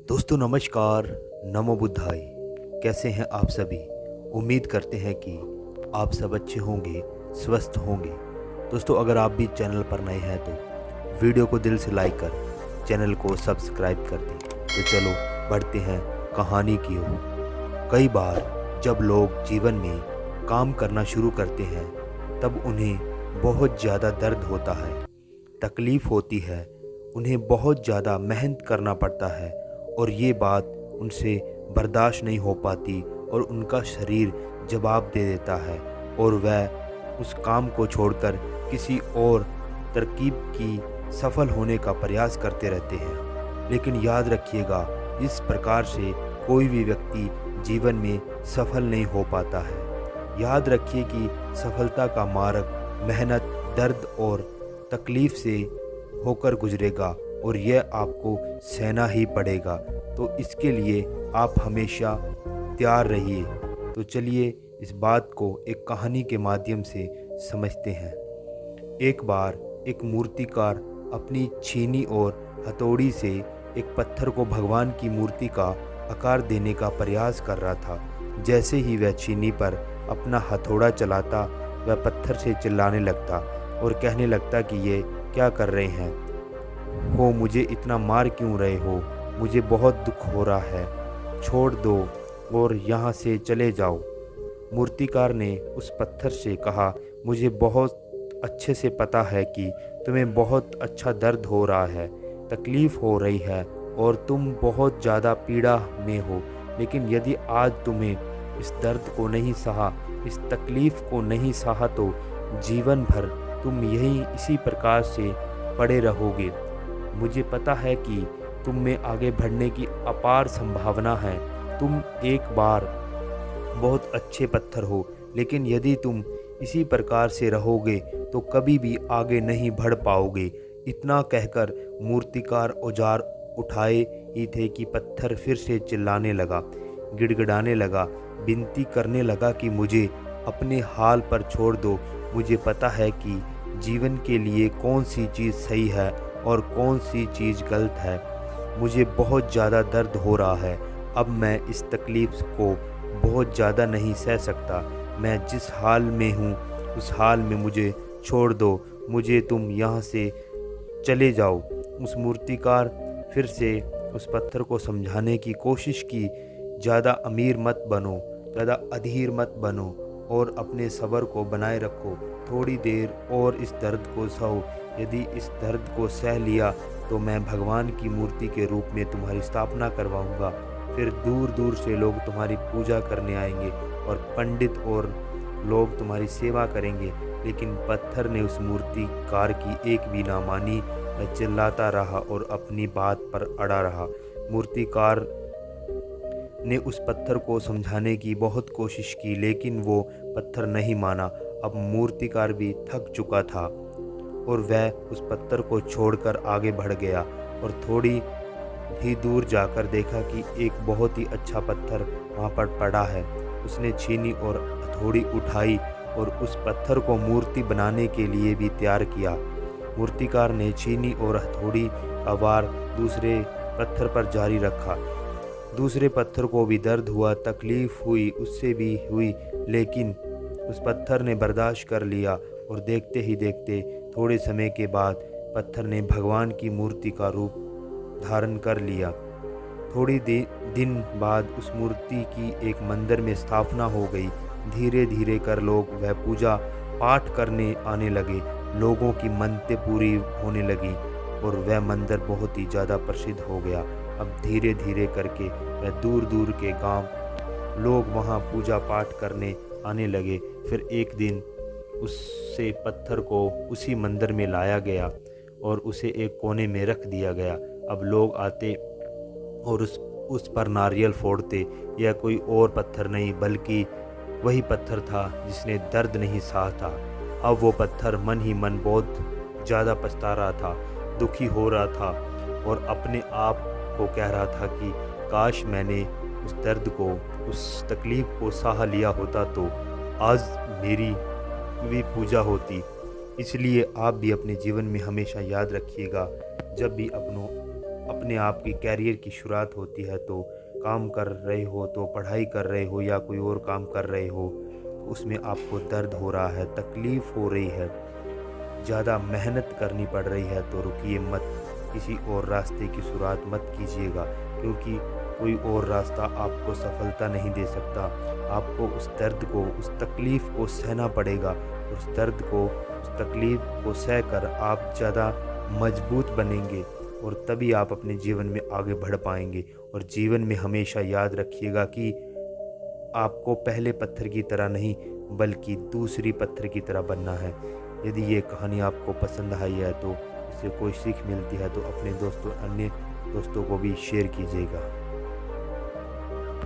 दोस्तों नमस्कार, नमो बुद्धाय। कैसे हैं आप सभी? उम्मीद करते हैं कि आप सब अच्छे होंगे, स्वस्थ होंगे। दोस्तों अगर आप भी चैनल पर नए हैं तो वीडियो को दिल से लाइक कर चैनल को सब्सक्राइब कर दें। तो चलो बढ़ते हैं कहानी की ओर। कई बार जब लोग जीवन में काम करना शुरू करते हैं तब उन्हें बहुत ज़्यादा दर्द होता है, तकलीफ़ होती है, उन्हें बहुत ज़्यादा मेहनत करना पड़ता है और ये बात उनसे बर्दाश्त नहीं हो पाती और उनका शरीर जवाब दे देता है और वह उस काम को छोड़कर किसी और तरकीब की सफल होने का प्रयास करते रहते हैं। लेकिन याद रखिएगा, इस प्रकार से कोई भी व्यक्ति जीवन में सफल नहीं हो पाता है। याद रखिए कि सफलता का मार्ग मेहनत, दर्द और तकलीफ़ से होकर गुजरेगा और यह आपको सहना ही पड़ेगा। तो इसके लिए आप हमेशा तैयार रहिए। तो चलिए इस बात को एक कहानी के माध्यम से समझते हैं। एक बार एक मूर्तिकार अपनी छीनी और हथौड़ी से एक पत्थर को भगवान की मूर्ति का आकार देने का प्रयास कर रहा था। जैसे ही वह छीनी पर अपना हथौड़ा चलाता, वह पत्थर से चिल्लाने लगता और कहने लगता कि ये क्या कर रहे हैं हो, मुझे इतना मार क्यों रहे हो, मुझे बहुत दुख हो रहा है, छोड़ दो और यहाँ से चले जाओ। मूर्तिकार ने उस पत्थर से कहा, मुझे बहुत अच्छे से पता है कि तुम्हें बहुत अच्छा दर्द हो रहा है, तकलीफ़ हो रही है और तुम बहुत ज़्यादा पीड़ा में हो, लेकिन यदि आज तुम्हें इस दर्द को नहीं सहा, इस तकलीफ़ को नहीं सहा तो जीवन भर तुम यही इसी प्रकार से पड़े रहोगे। मुझे पता है कि तुम में आगे बढ़ने की अपार संभावना है। तुम एक बार बहुत अच्छे पत्थर हो, लेकिन यदि तुम इसी प्रकार से रहोगे तो कभी भी आगे नहीं बढ़ पाओगे। इतना कहकर मूर्तिकार औजार उठाए ही थे कि पत्थर फिर से चिल्लाने लगा, गिड़गिड़ाने लगा, विनती करने लगा कि मुझे अपने हाल पर छोड़ दो। मुझे पता है कि जीवन के लिए कौन सी चीज़ सही है और कौन सी चीज़ गलत है। मुझे बहुत ज़्यादा दर्द हो रहा है, अब मैं इस तकलीफ़ को बहुत ज़्यादा नहीं सह सकता। मैं जिस हाल में हूँ उस हाल में मुझे छोड़ दो, मुझे तुम यहाँ से चले जाओ। उस मूर्तिकार फिर से उस पत्थर को समझाने की कोशिश की, ज़्यादा अमीर मत बनो, ज़्यादा अधीर मत बनो और अपने सब्र को बनाए रखो। थोड़ी देर और इस दर्द को सहो। यदि इस दर्द को सह लिया तो मैं भगवान की मूर्ति के रूप में तुम्हारी स्थापना करवाऊंगा। फिर दूर दूर से लोग तुम्हारी पूजा करने आएंगे और पंडित और लोग तुम्हारी सेवा करेंगे। लेकिन पत्थर ने उस मूर्तिकार की एक भी ना मानी। वह चिल्लाता रहा और अपनी बात पर अड़ा रहा। मूर्तिकार ने उस पत्थर को समझाने की बहुत कोशिश की, लेकिन वो पत्थर नहीं माना। अब मूर्तिकार भी थक चुका था और वह उस पत्थर को छोड़कर आगे बढ़ गया और थोड़ी ही दूर जाकर देखा कि एक बहुत ही अच्छा पत्थर वहाँ पर पड़ा है। उसने छीनी और हथौड़ी उठाई और उस पत्थर को मूर्ति बनाने के लिए भी तैयार किया। मूर्तिकार ने छीनी और हथौड़ी का वार दूसरे पत्थर पर जारी रखा। दूसरे पत्थर को भी दर्द हुआ, तकलीफ़ हुई, उससे भी हुई, लेकिन उस पत्थर ने बर्दाश्त कर लिया और देखते ही देखते थोड़े समय के बाद पत्थर ने भगवान की मूर्ति का रूप धारण कर लिया। थोड़ी दिन बाद उस मूर्ति की एक मंदिर में स्थापना हो गई। धीरे धीरे कर लोग वह पूजा पाठ करने आने लगे। लोगों की मन्नतें पूरी होने लगी और वह मंदिर बहुत ही ज़्यादा प्रसिद्ध हो गया। अब धीरे धीरे करके वह दूर दूर के गांव लोग वहां पूजा पाठ करने आने लगे। फिर एक दिन उससे पत्थर को उसी मंदिर में लाया गया और उसे एक कोने में रख दिया गया। अब लोग आते और उस पर नारियल फोड़ते। यह कोई और पत्थर नहीं बल्कि वही पत्थर था जिसने दर्द नहीं सहा था। अब वो पत्थर मन ही मन बहुत ज़्यादा पछता रहा था, दुखी हो रहा था और अपने आप को कह रहा था कि काश मैंने उस दर्द को, उस तकलीफ़ को सहा लिया होता तो आज मेरी भी पूजा होती। इसलिए आप भी अपने जीवन में हमेशा याद रखिएगा, जब भी अपने आप की कैरियर की शुरुआत होती है, तो काम कर रहे हो, तो पढ़ाई कर रहे हो या कोई और काम कर रहे हो, तो उसमें आपको दर्द हो रहा है, तकलीफ़ हो रही है, ज़्यादा मेहनत करनी पड़ रही है, तो रुकिए मत, किसी और रास्ते की शुरुआत मत कीजिएगा, क्योंकि कोई और रास्ता आपको सफलता नहीं दे सकता। आपको उस दर्द को, उस तकलीफ़ को सहना पड़ेगा। उस दर्द को, उस तकलीफ़ को सहकर आप ज़्यादा मजबूत बनेंगे और तभी आप अपने जीवन में आगे बढ़ पाएँगे। और जीवन में हमेशा याद रखिएगा कि आपको पहले पत्थर की तरह नहीं, बल्कि दूसरी पत्थर की तरह बनना है। यदि ये कहानी आपको पसंद आई है, तो इससे कोई सीख मिलती है, तो अपने दोस्तों, अन्य दोस्तों को भी शेयर कीजिएगा।